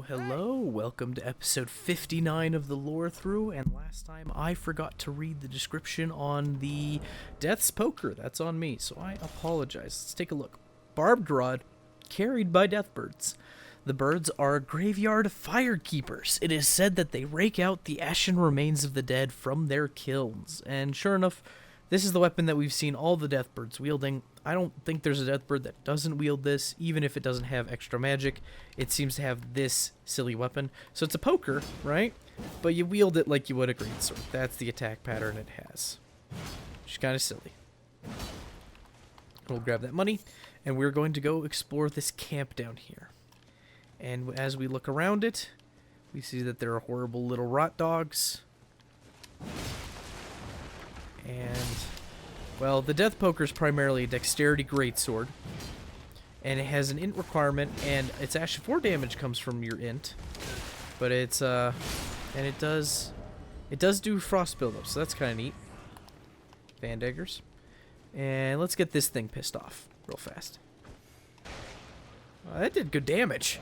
Hello. Welcome to episode 59 of the Lorethrough, and last time I forgot to read the description on the Death's Poker. That's on me, so I apologize. Let's take a look. Barbed rod, carried by deathbirds. The birds are graveyard firekeepers. It is said that they rake out the ashen remains of the dead from their kilns, and sure enough, this is the weapon that we've seen all the deathbirds wielding. I don't think there's a deathbird that doesn't wield this, even if it doesn't have extra magic. It seems to have this silly weapon. So it's a poker, right? But you wield it like you would a greatsword. That's the attack pattern it has. Which is kind of silly. We'll grab that money, and we're going to go explore this camp down here. And as we look around it, we see that there are horrible little rot dogs. And, well, the Death Poker is primarily a dexterity greatsword, and it has an int requirement, and its actually 4 damage comes from your int, but it's and it does do frost buildup, so that's kind of neat. Fan daggers, and let's get this thing pissed off real fast. That did good damage.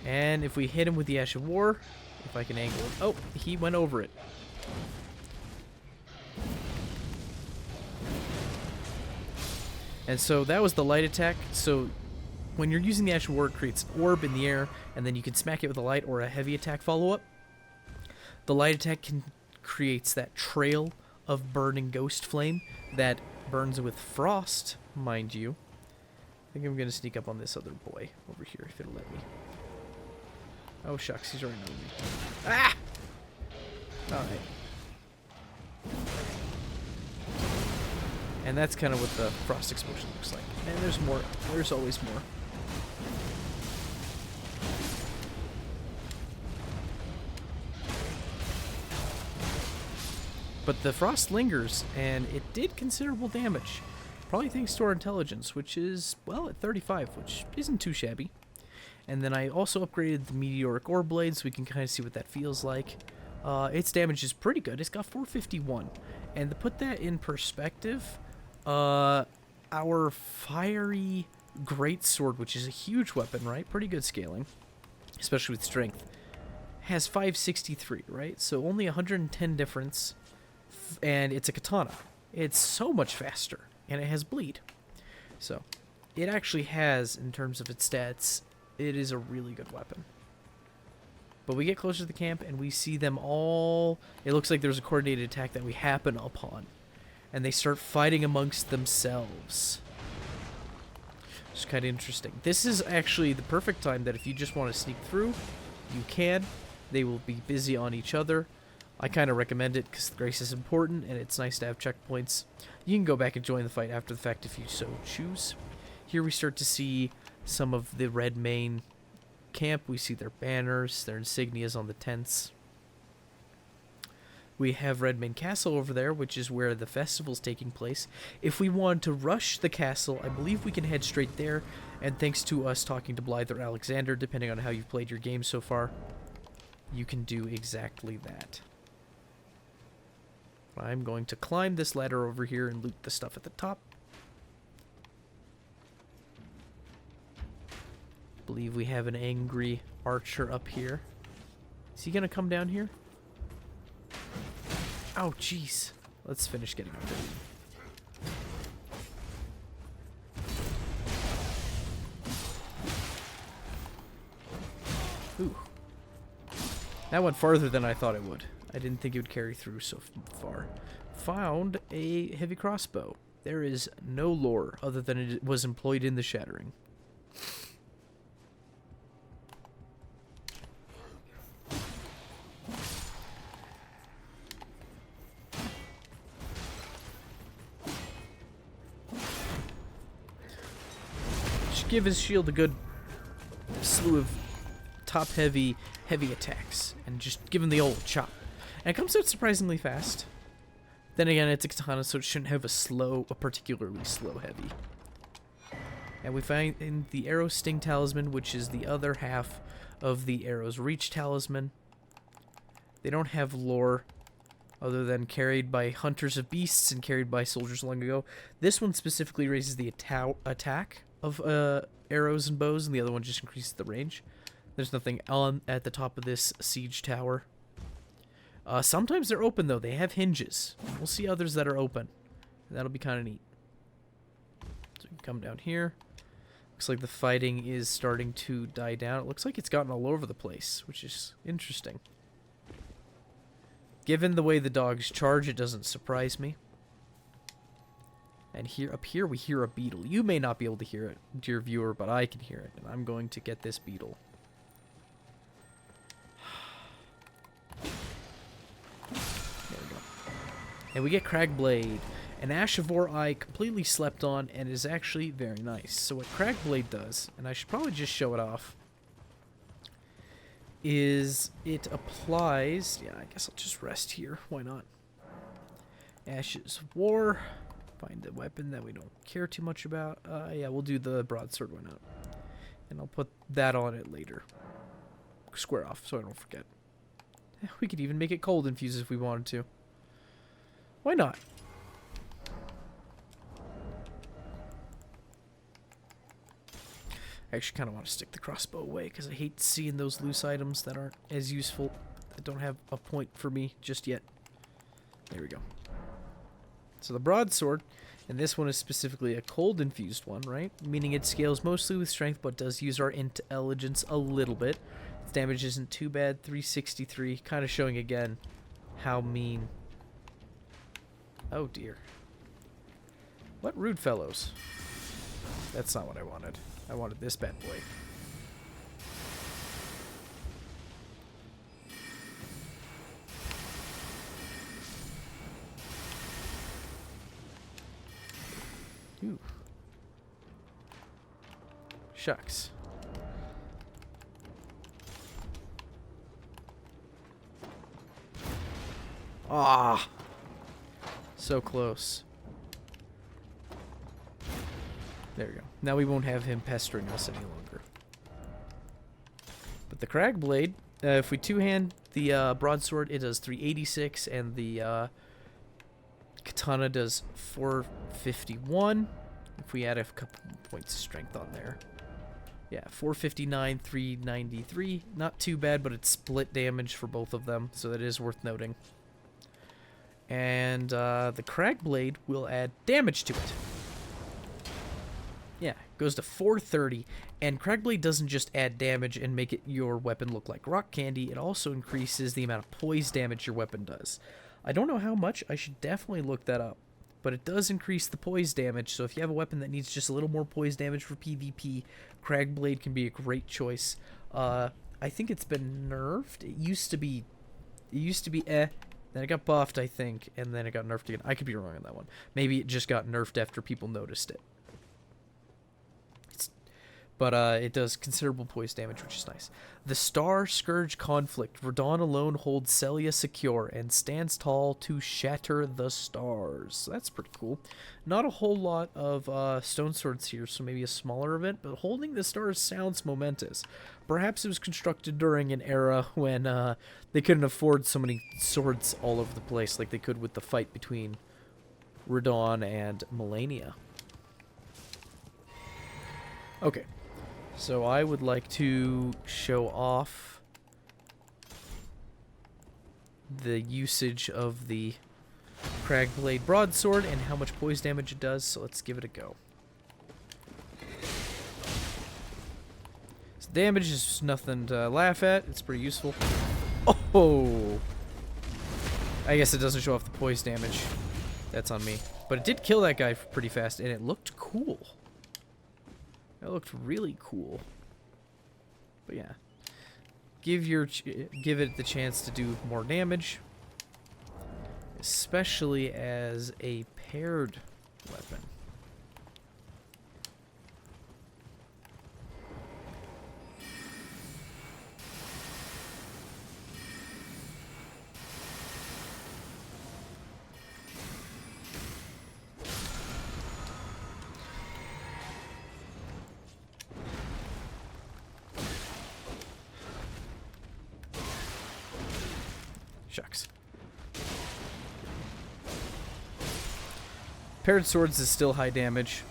And if we hit him with the Ash of War, if I can angle it, oh, he went over it. And so that was the light attack. So when you're using the Ash of War, it creates an orb in the air, and then you can smack it with a light or a heavy attack follow-up. The light attack creates that trail of burning ghost flame that burns with frost, mind you. I think I'm going to sneak up on this other boy over here, if it'll let me. Oh, shucks, he's running over me. Ah! Alright. And that's kind of what the frost explosion looks like. And there's more. There's always more. But the frost lingers, and it did considerable damage. Probably thanks to our intelligence, which is, well, at 35, which isn't too shabby. And then I also upgraded the meteoric ore blade, so we can kind of see what that feels like. Its damage is pretty good. It's got 451. And to put that in perspective, our fiery greatsword, which is a huge weapon, right? Pretty good scaling, especially with strength, has 563, right? So only 110 difference, and it's a katana. It's so much faster, and it has bleed. So it actually has, in terms of its stats, it is a really good weapon. But we get closer to the camp, and we see them all. It looks like there's a coordinated attack that we happen upon. And they start fighting amongst themselves. It's kind of interesting. This is actually the perfect time that if you just want to sneak through, you can. They will be busy on each other. I kind of recommend it because the grace is important, and it's nice to have checkpoints. You can go back and join the fight after the fact if you so choose. Here we start to see some of the Red Mane camp. We see their banners, their insignias on the tents. We have Red Mane Castle over there, which is where the festival's taking place. If we want to rush the castle, I believe we can head straight there. And thanks to us talking to Blythe or Alexander, depending on how you've played your game so far, you can do exactly that. I'm going to climb this ladder over here and loot the stuff at the top. I believe we have an angry archer up here. Is he going to come down here? Oh, jeez. Let's finish getting up there. Ooh. That went farther than I thought it would. I didn't think it would carry through so far. Found a heavy crossbow. There is no lore other than it was employed in the Shattering. Give his shield a good slew of top-heavy attacks, and just give him the old chop. And it comes out surprisingly fast. Then again, it's a katana, so it shouldn't have a particularly slow heavy. And we find in the Arrow Sting Talisman, which is the other half of the Arrow's Reach Talisman. They don't have lore other than carried by hunters of beasts and carried by soldiers long ago. This one specifically raises the attack of arrows and bows, and the other one just increases the range. There's nothing on at the top of this siege tower. Sometimes they're open, though. They have hinges. We'll see others that are open. That'll be kind of neat. So we can come down here. Looks like the fighting is starting to die down. It looks like it's gotten all over the place, which is interesting. Given the way the dogs charge, it doesn't surprise me. And here, up here, we hear a beetle. You may not be able to hear it, dear viewer, but I can hear it. And I'm going to get this beetle. And we get Cragblade, an Ash of War I completely slept on and is actually very nice. So what Cragblade does, and I should probably just show it off, is it applies... Yeah, I guess I'll just rest here. Why not? Ashes of War. Find the weapon that we don't care too much about. Yeah, we'll do the broadsword. Why not? And I'll put that on it later. Square off so I don't forget. We could even make it cold infused if we wanted to. Why not? I actually kind of want to stick the crossbow away because I hate seeing those loose items that aren't as useful, that don't have a point for me just yet. There we go. So the broadsword, and this one is specifically a cold infused one, right? Meaning it scales mostly with strength, but does use our intelligence a little bit. Its damage isn't too bad, 363, kind of showing again how mean. Oh dear. What rude fellows. That's not what I wanted. I wanted this bad boy. Ooh. Shucks. Ah! So close. There we go. Now we won't have him pestering us any longer. But the Cragblade, if we two-hand the broadsword, it does 386, and the katana does 451. If we add a couple points of strength on there. Yeah, 459, 393. Not too bad, but it's split damage for both of them, so that is worth noting. And the Cragblade will add damage to it. Yeah, goes to 430, and Cragblade doesn't just add damage and make it your weapon look like rock candy, it also increases the amount of poise damage your weapon does. I don't know how much, I should definitely look that up, but it does increase the poise damage, so if you have a weapon that needs just a little more poise damage for PvP, Cragblade can be a great choice. I think it's been nerfed. It used to be then it got buffed, I think, and then it got nerfed again. I could be wrong on that one. Maybe it just got nerfed after people noticed it. But it does considerable poise damage, which is nice. The Star Scourge Conflict. Radon alone holds Celia secure and stands tall to shatter the stars. So that's pretty cool. Not a whole lot of stone swords here, so maybe a smaller event, but holding the stars sounds momentous. Perhaps it was constructed during an era when they couldn't afford so many swords all over the place like they could with the fight between Radon and Melania. Okay. So I would like to show off the usage of the Cragblade Broadsword and how much poise damage it does, so let's give it a go. So damage is nothing to laugh at, it's pretty useful. Oh! I guess it doesn't show off the poise damage. That's on me. But it did kill that guy pretty fast, and it looked cool. That looked really cool. But yeah. Give it the chance to do more damage. Especially as a paired weapon. Shucks. Paired swords is still high damage.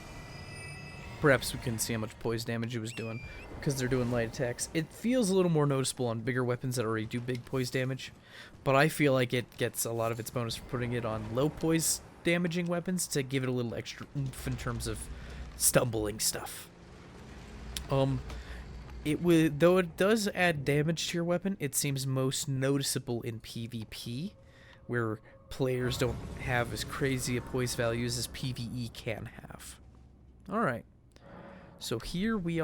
Perhaps we couldn't see how much poise damage it was doing. because they're doing light attacks. It feels a little more noticeable on bigger weapons that already do big poise damage, but I feel like it gets a lot of its bonus for putting it on low poise damaging weapons to give it a little extra oomph in terms of stumbling stuff. Though it does add damage to your weapon, it seems most noticeable in PvP, where players don't have as crazy a poise values as PvE can have. Alright. So here we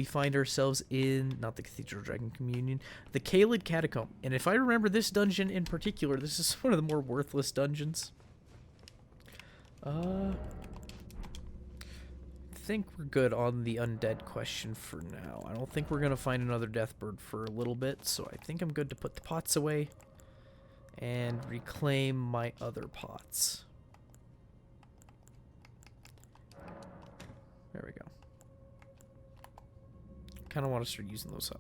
find ourselves in, not the Cathedral Dragon Communion, the Caelid Catacomb. And if I remember this dungeon in particular, this is one of the more worthless dungeons. I think we're good on the undead question for now. I don't think we're going to find another Deathbird for a little bit, so I think I'm good to put the pots away and reclaim my other pots. There we go. Kind of want to start using those up.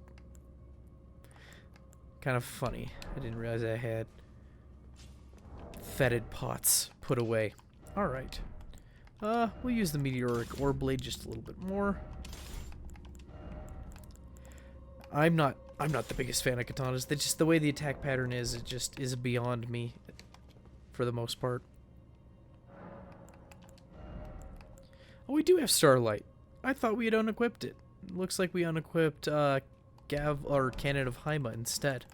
Kind of funny. I didn't realize I had fetid pots put away. Alright. We'll use the Meteoric Ore Blade just a little bit more. I'm not the biggest fan of katanas. Just the way the attack pattern is, it just is beyond me for the most part. Oh, we do have Starlight. I thought we had unequipped it. Looks like we unequipped Cannon of Haima instead.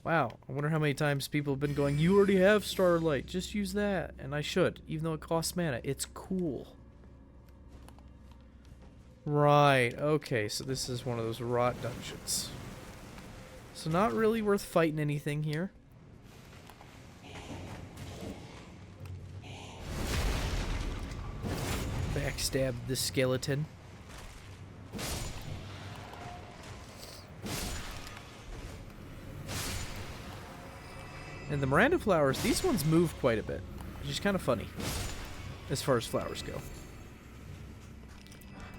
Wow, I wonder how many times people have been going, you already have Starlight, just use that. And I should, even though it costs mana. It's cool. Right, okay, so this is one of those rot dungeons. So not really worth fighting anything here. Backstab the skeleton. And the Miranda flowers, these ones move quite a bit, which is kind of funny as far as flowers go.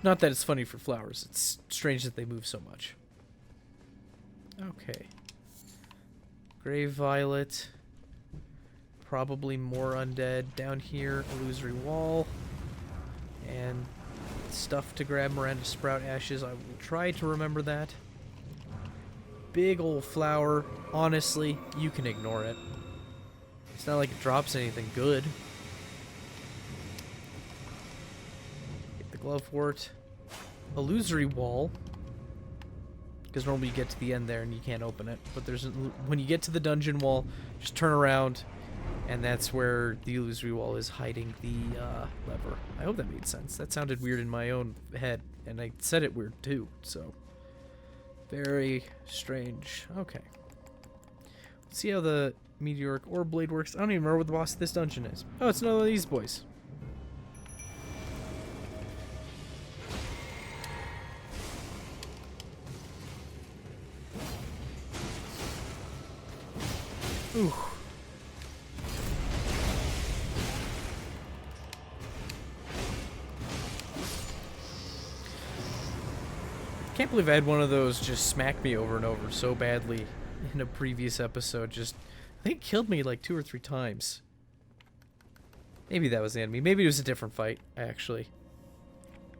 Not that it's funny for flowers, it's strange that they move so much. Okay. Grave Violet. Probably more undead. Down here, Illusory Wall. And stuff to grab Miranda Sprout Ashes. I will try to remember that. Big old flower. Honestly, you can ignore it. It's not like it drops anything good. Get the Glovewort. Illusory Wall. Because normally you get to the end there and you can't open it. But when you get to the dungeon wall, just turn around. And that's where the Illusory Wall is hiding the lever. I hope that made sense. That sounded weird in my own head. And I said it weird too, so... very strange. Okay. Let's see how the Meteoric Ore Blade works. I don't even remember what the boss of this dungeon is. Oh, it's none of these boys. Ooh. Can't believe I had one of those just smack me over and over so badly in a previous episode. Just, I think it killed me like 2 or 3 times. Maybe that was the enemy. Maybe it was a different fight, actually.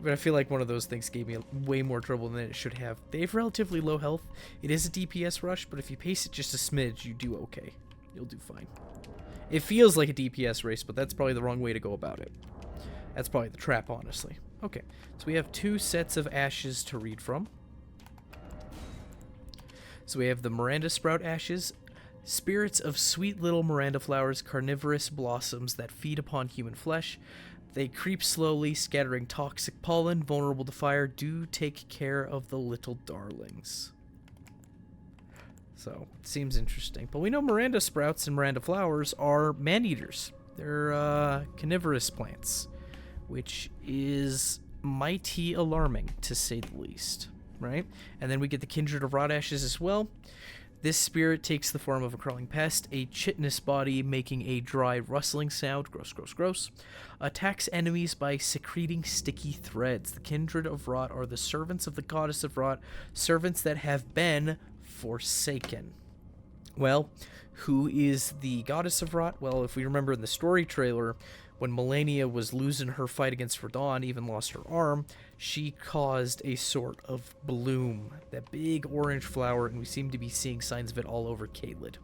But I feel like one of those things gave me way more trouble than it should have. They have relatively low health. It is a DPS rush, but if you pace it just a smidge, you do okay. You'll do fine. It feels like a DPS race, but that's probably the wrong way to go about it. That's probably the trap, honestly. Okay, so we have 2 sets of ashes to read from. So we have the Miranda Sprout Ashes, spirits of sweet little Miranda flowers, carnivorous blossoms that feed upon human flesh. They creep slowly, scattering toxic pollen, vulnerable to fire. Do take care of the little darlings. So, seems interesting. But we know Miranda Sprouts and Miranda flowers are man-eaters. They're carnivorous plants, which is mighty alarming, to say the least, right? And then we get the Kindred of Rot Ashes as well. This spirit takes the form of a crawling pest, a chitinous body making a dry rustling sound, gross, gross, gross, attacks enemies by secreting sticky threads. The Kindred of Rot are the servants of the Goddess of Rot, servants that have been forsaken. Well, who is the Goddess of Rot? Well, if we remember in the story trailer, when Melania was losing her fight against Radon, even lost her arm, she caused a sort of bloom, that big orange flower, and we seem to be seeing signs of it all over Caelid.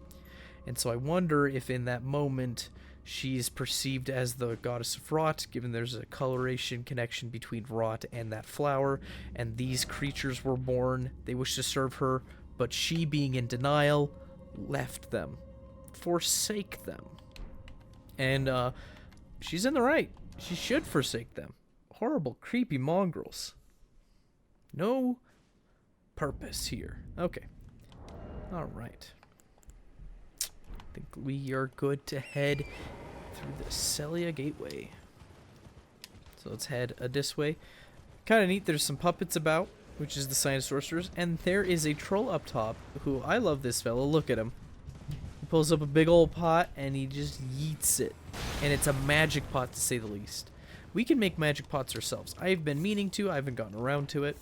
And so I wonder if in that moment she's perceived as the goddess of rot, given there's a coloration connection between rot and that flower, and these creatures were born, they wish to serve her, but she, being in denial, left them, forsake them. And she's in the right. She should forsake them. Horrible, creepy mongrels. No purpose here. Okay. Alright. I think we are good to head through the Celia Gateway. So let's head this way. Kind of neat, there's some puppets about, which is the sign of sorcerers, and there is a troll up top, who, I love this fellow, look at him. He pulls up a big old pot, and he just yeets it. And it's a magic pot, to say the least. We can make magic pots ourselves. I've been meaning to, I haven't gotten around to it.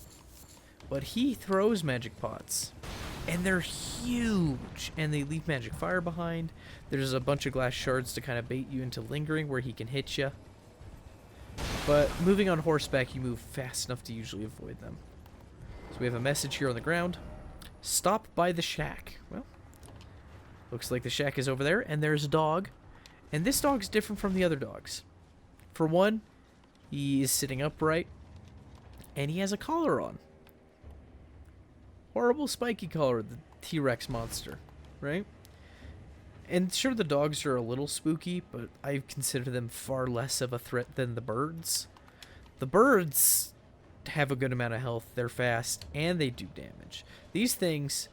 But he throws magic pots. And they're huge, and they leave magic fire behind. There's a bunch of glass shards to kind of bait you into lingering where he can hit you. But moving on horseback, you move fast enough to usually avoid them. So we have a message here on the ground. Stop by the shack. Well, looks like the shack is over there, and there's a dog. And this dog's different from the other dogs. For one, he is sitting upright, and he has a collar on. Horrible spiky collar, the T-Rex monster, right? And sure, the dogs are a little spooky, but I consider them far less of a threat than the birds. The birds have a good amount of health, they're fast, and they do damage. These things,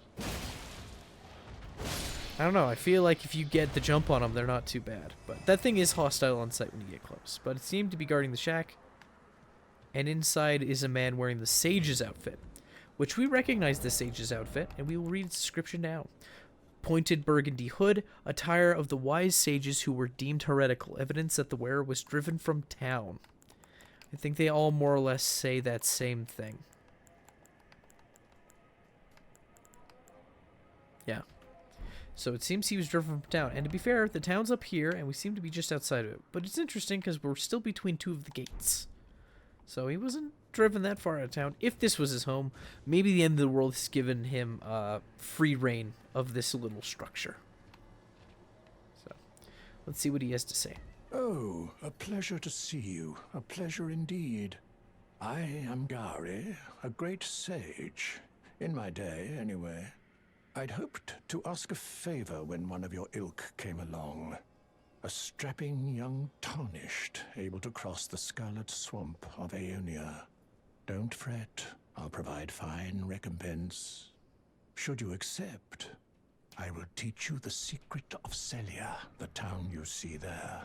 I don't know, I feel like if you get the jump on them, they're not too bad. But that thing is hostile on sight when you get close. But it seemed to be guarding the shack, and inside is a man wearing the sage's outfit, which we recognize the sage's outfit, and we will read its description now. Pointed burgundy hood, attire of the wise sages who were deemed heretical, evidence that the wearer was driven from town. I think they all more or less say that same thing. Yeah. So it seems he was driven from town, and to be fair, the town's up here, and we seem to be just outside of it. But it's interesting because we're still between two of the gates. So he wasn't driven that far out of town. If this was his home, maybe the end of the world has given him free reign of this little structure. So let's see what he has to say. Oh, a pleasure to see you. A pleasure indeed. I am Gari, a great sage. In my day, anyway. I'd hoped to ask a favor when one of your ilk came along. A strapping young tarnished, able to cross the scarlet swamp of Aeonia. Don't fret, I'll provide fine recompense. Should you accept, I will teach you the secret of Celia, the town you see there.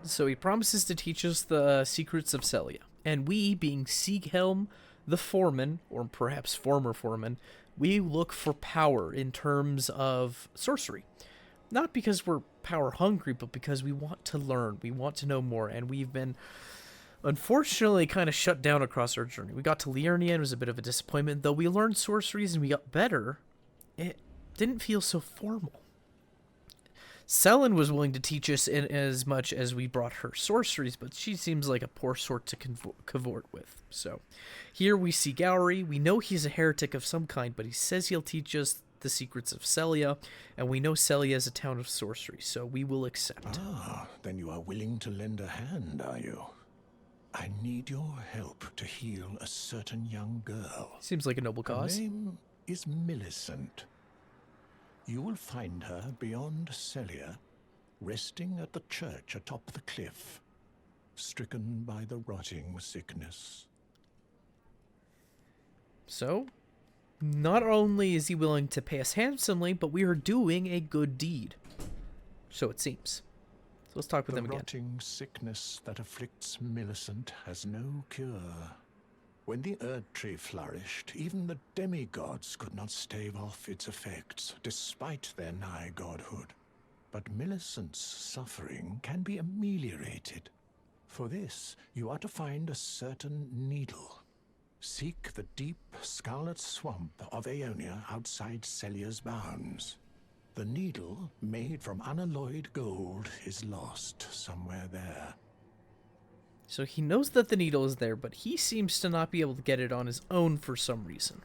So he promises to teach us the secrets of Celia. And we, being Sieghelm, the foreman, or perhaps former foreman, we look for power in terms of sorcery. Not because we're power hungry, but because we want to learn, we want to know more, and we've been unfortunately kind of shut down across our journey. We got to Liurnia and it was a bit of a disappointment. Though we learned sorceries and we got better, it didn't feel so formal. Selen was willing to teach us in as much as we brought her sorceries, but she seems like a poor sort to cavort with. So here we see Gowry. We know he's a heretic of some kind, but he says he'll teach us the secrets of Celia, and we know Celia is a town of sorcery, so we will accept. Ah, then you are willing to lend a hand, are you? I need your help to heal a certain young girl. Seems like a noble cause. Her name is Millicent. You will find her beyond Celia, resting at the church atop the cliff, stricken by the rotting sickness. So, not only is he willing to pay us handsomely, but we are doing a good deed. So it seems. So let's talk with them again. The rotting sickness that afflicts Millicent has no cure. When the Erd Tree flourished, even the demigods could not stave off its effects, despite their nigh godhood. But Millicent's suffering can be ameliorated. For this, you are to find a certain needle. Seek the deep, scarlet swamp of Aeonia outside Celia's bounds. The needle, made from unalloyed gold, is lost somewhere there. So he knows that the needle is there, but he seems to not be able to get it on his own for some reason.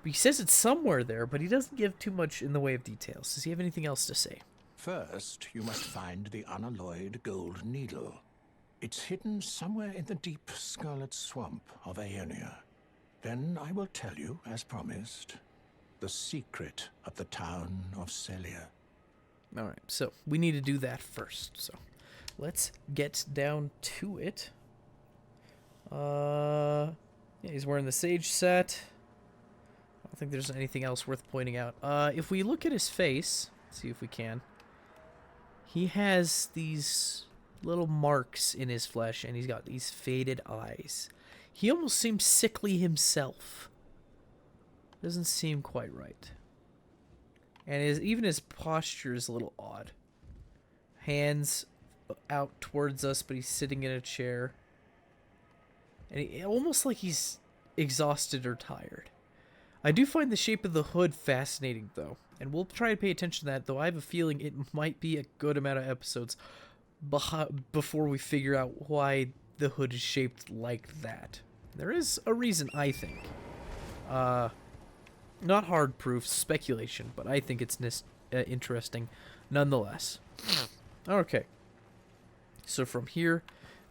He says it's somewhere there, but he doesn't give too much in the way of details. Does he have anything else to say? First, you must find the unalloyed gold needle. It's hidden somewhere in the deep scarlet swamp of Aeonia. Then I will tell you, as promised, the secret of the town of Celia. Alright, so we need to do that first. So let's get down to it. Yeah, he's wearing the sage set. I don't think there's anything else worth pointing out. If we look at his face, see if we can. He has these little marks in his flesh, and he's got these faded eyes. He almost seems sickly himself. Doesn't seem quite right. And even his posture is a little odd. Hands out towards us, but he's sitting in a chair. And almost like he's exhausted or tired. I do find the shape of the hood fascinating, though. And we'll try to pay attention to that, though I have a feeling it might be a good amount of episodes before we figure out why the hood is shaped like that. There is a reason, I think. Not hard proof, speculation, but I think it's interesting nonetheless. Okay. So from here,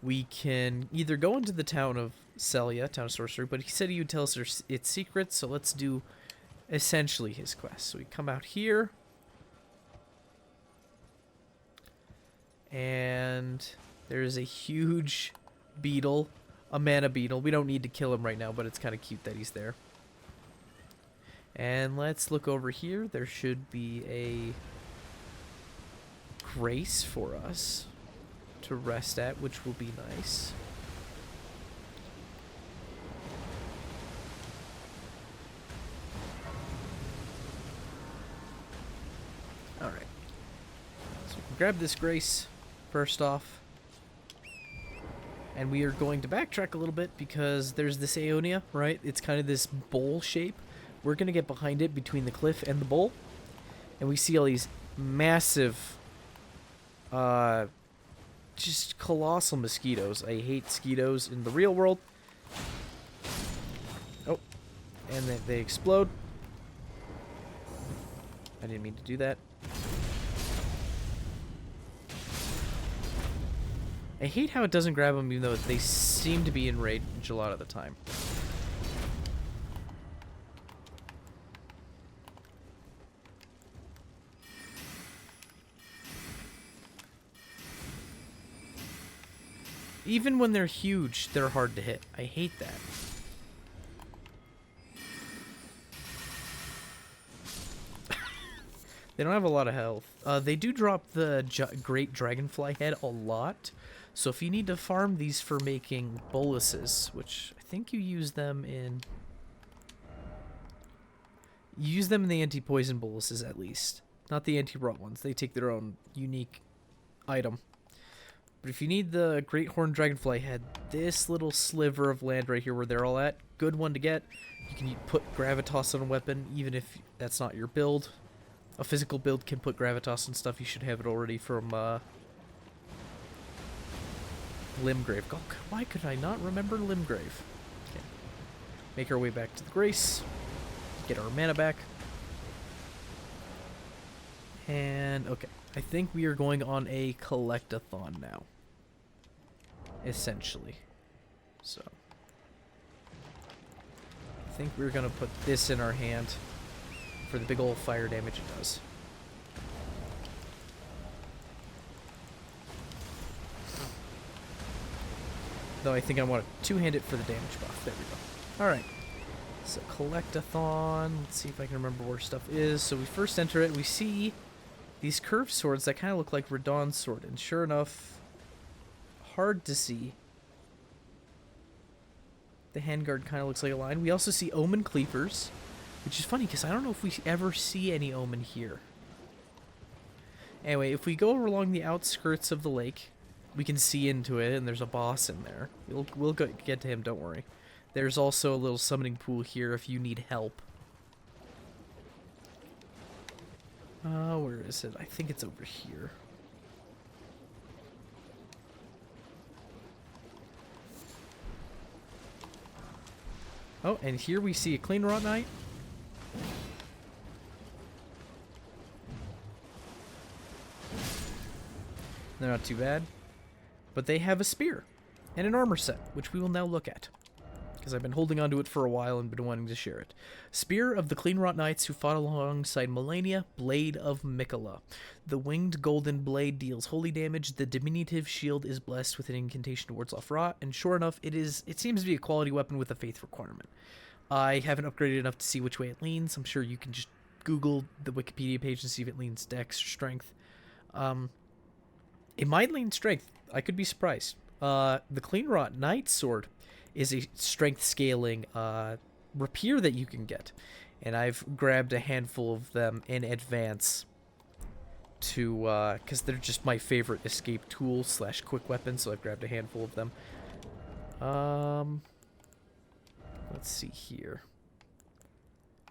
we can either go into the town of Celia, town of sorcery, but he said he would tell us its secrets, so let's do essentially his quest. So we come out here, and there's a huge beetle, a mana beetle. We don't need to kill him right now, but it's kind of cute that he's there. And let's look over here. There should be a grace for us to rest at, which will be nice. Alright. So we can grab this grace first off. And we are going to backtrack a little bit because there's this Aeonia, right? It's kind of this bowl shape. We're going to get behind it between the cliff and the bowl. And we see all these massive, just colossal mosquitoes. I hate mosquitoes in the real world. Oh, and then they explode. I didn't mean to do that. I hate how it doesn't grab them, even though they seem to be in range a lot of the time. Even when they're huge, they're hard to hit. I hate that. They don't have a lot of health. They do drop the great dragonfly head a lot. So if you need to farm these for making boluses, which I think you use them in... You use them in the anti-poison boluses, at least. Not the anti-rot ones. They take their own unique item. But if you need the Great Horned Dragonfly Head, this little sliver of land right here where they're all at, good one to get. You can put Gravitas on a weapon, even if that's not your build. A physical build can put Gravitas and stuff. You should have it already from Limgrave. Oh, why could I not remember Limgrave? Okay. Make our way back to the Grace. Get our mana back. And, okay. I think we are going on a collectathon now. Essentially. So. I think we're going to put this in our hand for the big old fire damage it does. Though I think I want to two-hand it for the damage buff. There we go. Alright. So, collectathon. Let's see if I can remember where stuff is. So we first enter it. We see these curved swords that kind of look like Radahn's sword, and sure enough, hard to see. The handguard kind of looks like a line. We also see Omen Cleavers, which is funny because I don't know if we ever see any Omen here. Anyway, if we go along the outskirts of the lake, we can see into it, and there's a boss in there. We'll get to him, don't worry. There's also a little summoning pool here if you need help. Where is it? I think it's over here. Oh, and here we see a Clean Rot Knight. They're not too bad. But they have a spear and an armor set, which we will now look at, because I've been holding onto it for a while and been wanting to share it. Spear of the Clean Rot Knights who fought alongside Melania, Blade of Mikola. The winged golden blade deals holy damage. The diminutive shield is blessed with an incantation towards off rot, and sure enough, it seems to be a quality weapon with a faith requirement. I haven't upgraded enough to see which way it leans. I'm sure you can just Google the Wikipedia page and see if it leans dex or strength. It might lean strength. I could be surprised. The Clean Rot Knight sword is a strength scaling rapier that you can get, and I've grabbed a handful of them in advance to because they're just my favorite escape tool / quick weapon, so I've grabbed a handful of them. Let's see here.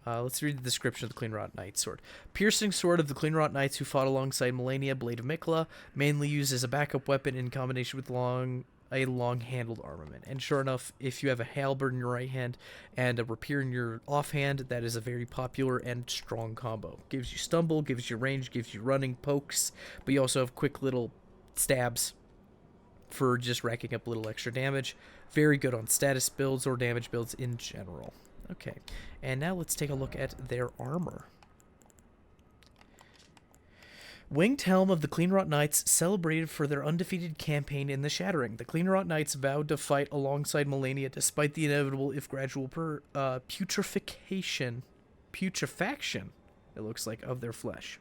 Let's read the description of the Clean Rot Knight sword. Piercing sword of the Clean Rot Knights who fought alongside Melania, Blade of Mikola, mainly used as a backup weapon in combination with a long-handled armament. And sure enough, if you have a halberd in your right hand and a rapier in your offhand, that is a very popular and strong combo. Gives you stumble, gives you range, gives you running, pokes, but you also have quick little stabs for just racking up a little extra damage. Very good on status builds or damage builds in general. Okay, and now let's take a look at their armor. Winged Helm of the Clean Rot Knights celebrated for their undefeated campaign in the Shattering. The Clean Rot Knights vowed to fight alongside Melania despite the inevitable, if gradual, putrefaction, it looks like, of their flesh.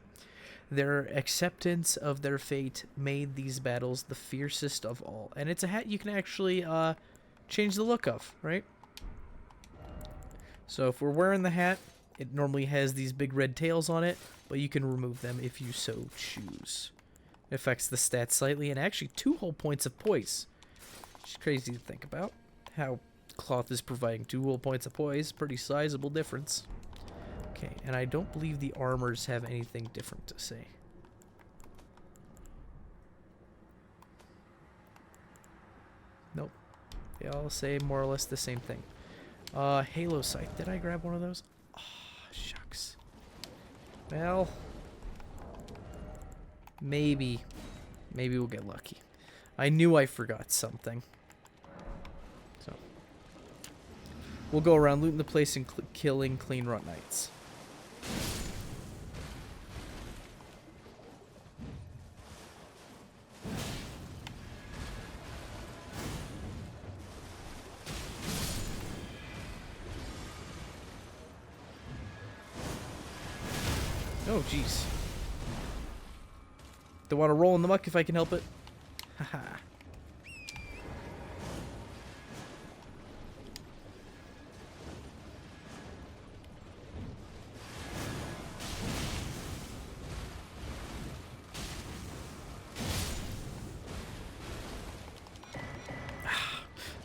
Their acceptance of their fate made these battles the fiercest of all. And it's a hat you can actually change the look of, right? So if we're wearing the hat, it normally has these big red tails on it, but you can remove them if you so choose. It affects the stats slightly, and actually 2 whole points of poise. Which is crazy to think about. How cloth is providing 2 whole points of poise. Pretty sizable difference. Okay, and I don't believe the armors have anything different to say. Nope. They all say more or less the same thing. Halo sight. Did I grab one of those? Oh, shucks. Well, maybe we'll get lucky. I knew I forgot something. So, we'll go around looting the place and killing Clean Rot Knights. Oh, jeez. Don't want to roll in the muck if I can help it. Haha.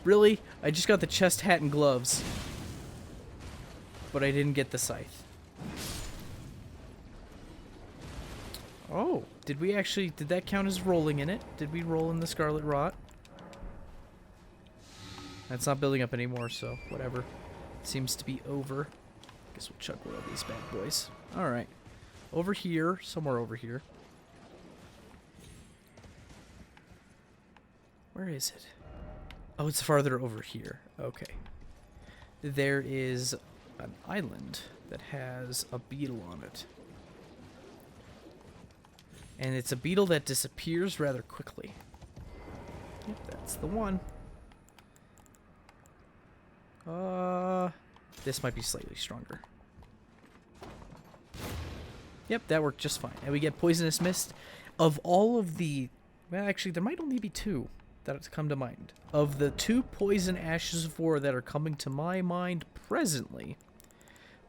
Really? I just got the chest, hat, and gloves. But I didn't get the scythe. Oh, did that count as rolling in it? Did we roll in the Scarlet Rot? That's not building up anymore, so whatever. It seems to be over. Guess we'll chuck one of these bad boys. Alright. Over here, somewhere over here. Where is it? Oh, it's farther over here. Okay. There is an island that has a beetle on it. And it's a beetle that disappears rather quickly. Yep, that's the one. This might be slightly stronger. Yep, that worked just fine. And we get Poisonous Mist. Of all of the... Well, actually, there might only be 2 that come to mind. Of the 2 Poison Ashes of War that are coming to my mind presently,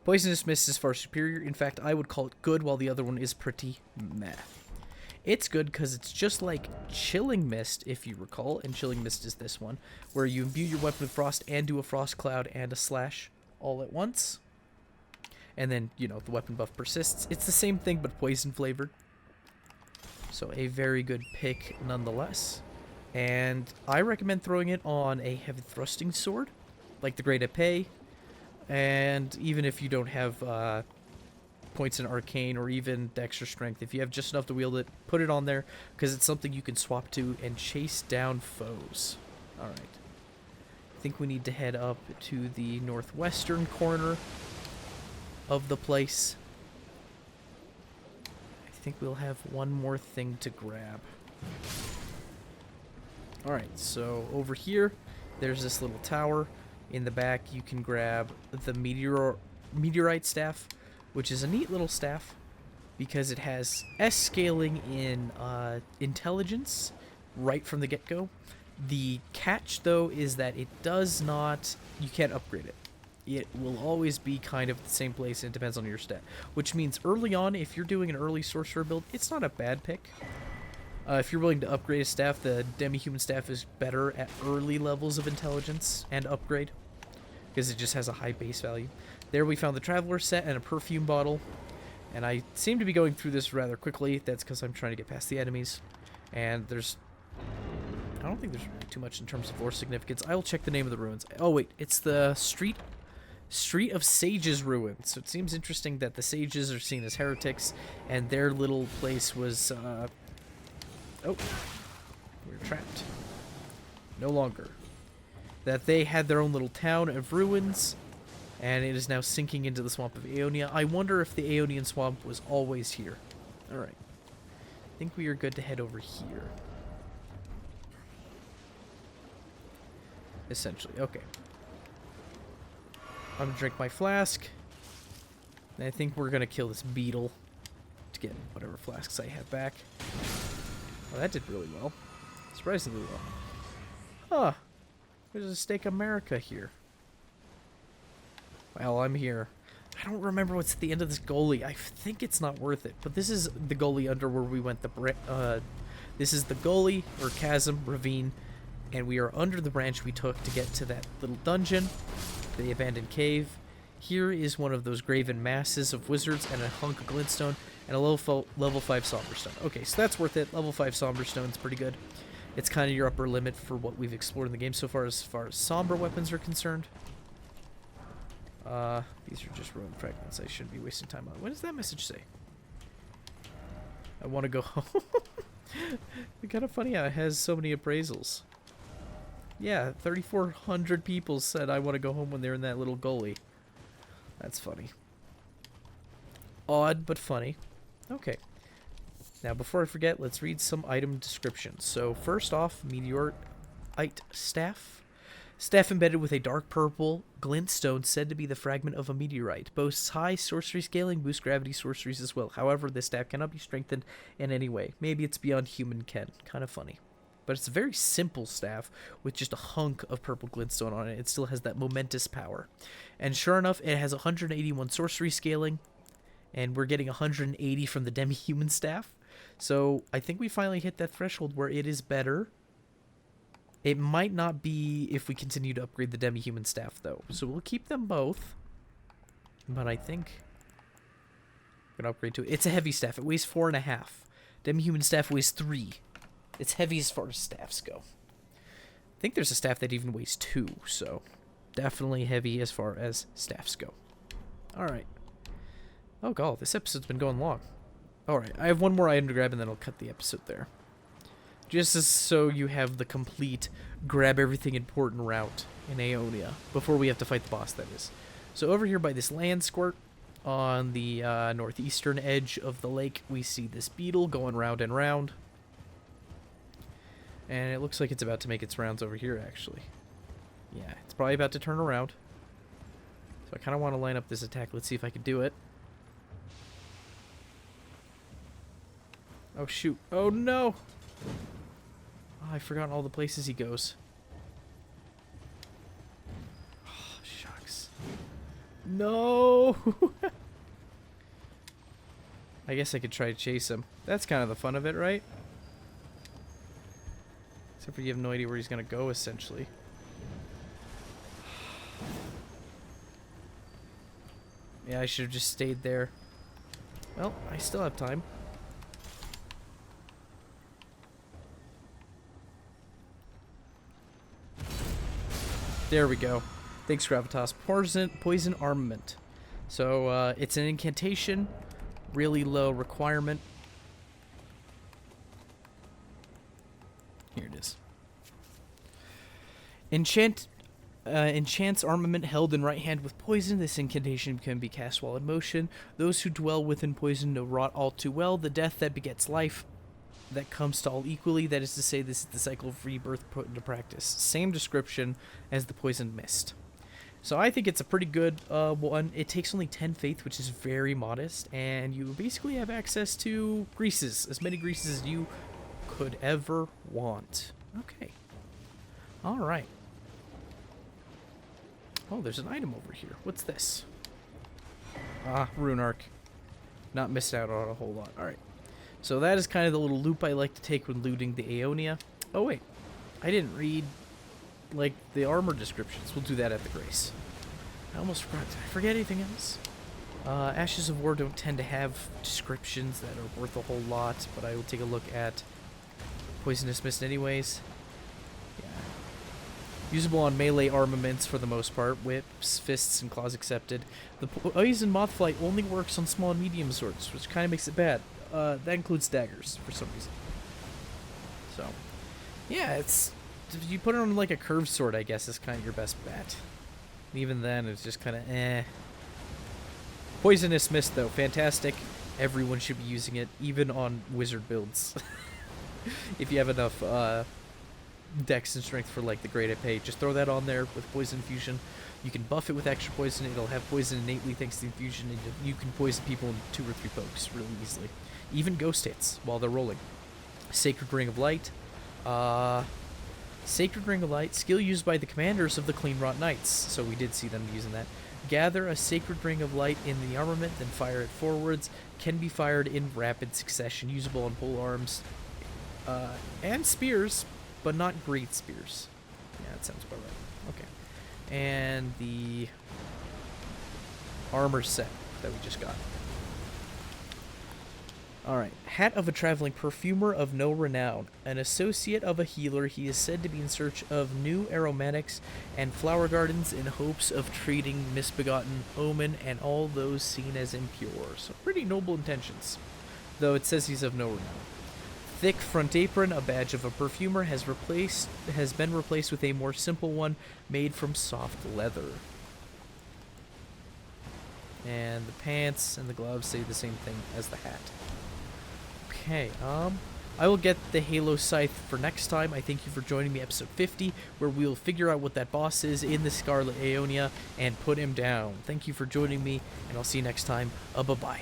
Poisonous Mist is far superior. In fact, I would call it good, while the other one is pretty meh. It's good because it's just like Chilling Mist, if you recall, and Chilling Mist is this one, where you imbue your weapon with frost and do a frost cloud and a slash all at once. And then, you know, the weapon buff persists. It's the same thing, but poison flavored. So a very good pick nonetheless. And I recommend throwing it on a heavy thrusting sword, like the Great Epee. And even if you don't have points in Arcane or even Dexter Strength, if you have just enough to wield it, put it on there, because it's something you can swap to and chase down foes. Alright. I think we need to head up to the northwestern corner of the place. I think we'll have one more thing to grab. Alright, so over here, there's this little tower. In the back, you can grab the meteorite staff, which is a neat little staff because it has S scaling in intelligence right from the get-go. The catch, though, is that it does not... You can't upgrade it. It will always be kind of the same place, and it depends on your stat. Which means early on, if you're doing an early sorcerer build, it's not a bad pick. If you're willing to upgrade a staff, the demi-human staff is better at early levels of intelligence and upgrade, because it just has a high base value. There we found the Traveler set and a perfume bottle, and I seem to be going through this rather quickly. That's because I'm trying to get past the enemies, and there's... I don't think there's too much in terms of lore significance. I'll check the name of the ruins. Oh wait, it's the Street of Sages ruins. So it seems interesting that the sages are seen as heretics, and their little place was... Oh, we're trapped. No longer. That they had their own little town of ruins, and it is now sinking into the swamp of Aeonia. I wonder if the Aeonian swamp was always here. Alright. I think we are good to head over here. Essentially. Okay. I'm gonna drink my flask. And I think we're gonna kill this beetle to get whatever flasks I have back. Oh, that did really well. Surprisingly well. Huh. There's a Stake America here. Well, I'm here. I don't remember what's at the end of this goalie. I think it's not worth it. But this is the goalie under where we went. This is the goalie, or chasm, ravine. And we are under the branch we took to get to that little dungeon. The abandoned cave. Here is one of those graven masses of wizards and a hunk of glintstone and a level 5 somberstone. Okay, so that's worth it. Level 5 somberstone's pretty good. It's kind of your upper limit for what we've explored in the game so far as somber weapons are concerned. These are just ruined fragments I shouldn't be wasting time on. What does that message say? I want to go home. It's kind of funny how it has so many appraisals. Yeah, 3,400 people said I want to go home when they're in that little gully. That's funny. Odd, but funny. Okay. Now, before I forget, let's read some item descriptions. So, first off, meteorite staff. Staff embedded with a dark purple glintstone said to be the fragment of a meteorite. Boasts high sorcery scaling, boosts gravity sorceries as well. However, this staff cannot be strengthened in any way. Maybe it's beyond human ken. Kind of funny. But it's a very simple staff with just a hunk of purple glintstone on it. It still has that momentous power. And sure enough, it has 181 sorcery scaling. And we're getting 180 from the demi-human staff. So I think we finally hit that threshold where it is better. It might not be if we continue to upgrade the demi-human staff, though. So we'll keep them both. But I think I'm going to upgrade to it. It's a heavy staff. It weighs 4.5. Demi-human staff weighs 3. It's heavy as far as staffs go. I think there's a staff that even weighs 2, so definitely heavy as far as staffs go. Alright. Oh god, this episode's been going long. Alright, I have one more item to grab and then I'll cut the episode there. Just as so you have the complete grab everything important route in Aeonia before we have to fight the boss, that is. So over here by this land squirt on the northeastern edge of the lake, we see this beetle going round and round. And it looks like it's about to make its rounds over here, actually. Yeah, it's probably about to turn around. So I kind of want to line up this attack. Let's see if I can do it. Oh, shoot. Oh, no! Oh, I've forgotten all the places he goes. Oh, shucks. No! I guess I could try to chase him. That's kind of the fun of it, right? Except for you have no idea where he's going to go, essentially. Yeah, I should have just stayed there. Well, I still have time. There we go. Thanks, Gravitas. Poison armament. So, it's an incantation. Really low requirement. Here it is. Enchants armament held in right hand with poison. This incantation can be cast while in motion. Those who dwell within poison know rot all too well. The death that begets life that comes to all equally. That is to say, this is the cycle of rebirth put into practice. Same description as the poisoned mist. So I think it's a pretty good one. It takes only 10 faith, which is very modest, and you basically have access to greases. As many greases as you could ever want. Okay. Alright. Oh, there's an item over here. What's this? Ah, Rune Arc. Not missed out on a whole lot. Alright. So that is kind of the little loop I like to take when looting the Aeonia. Oh, wait. I didn't read, like, the armor descriptions. We'll do that at the Grace. I almost forgot. Did I forget anything else? Ashes of War don't tend to have descriptions that are worth a whole lot, but I will take a look at Poisonous Mist anyways. Yeah. Usable on melee armaments for the most part. Whips, fists, and claws accepted. The Poison Mothflight only works on small and medium swords, which kind of makes it bad. That includes daggers, for some reason. So, yeah, it's... If you put it on, like, a curved sword, I guess, is kind of your best bet. Even then, it's just kind of eh. Poisonous Mist, though, fantastic. Everyone should be using it, even on wizard builds. If you have enough dex and strength for, like, the Great Epee, just throw that on there with Poison Infusion. You can buff it with extra poison. It'll have poison innately thanks to the infusion, and you can poison people in 2 or 3 pokes really easily. Even ghost hits while they're rolling. Sacred Ring of Light. Sacred Ring of Light, skill used by the commanders of the Cleanrot Knights. So we did see them using that. Gather a Sacred Ring of Light in the armament, then fire it forwards. Can be fired in rapid succession. Usable on pole arms and spears, but not great spears. Yeah, that sounds about right. Okay. And the armor set that we just got. Alright. Hat of a traveling perfumer of no renown. An associate of a healer, he is said to be in search of new aromatics and flower gardens in hopes of treating misbegotten omen and all those seen as impure. So pretty noble intentions. Though it says he's of no renown. Thick front apron, a badge of a perfumer, has been replaced with a more simple one made from soft leather. And the pants and the gloves say the same thing as the hat. Okay, I will get the Halo Scythe for next time. I thank you for joining me, episode 50, where we'll figure out what that boss is in the Scarlet Aeonia and put him down. Thank you for joining me, and I'll see you next time. Bye-bye.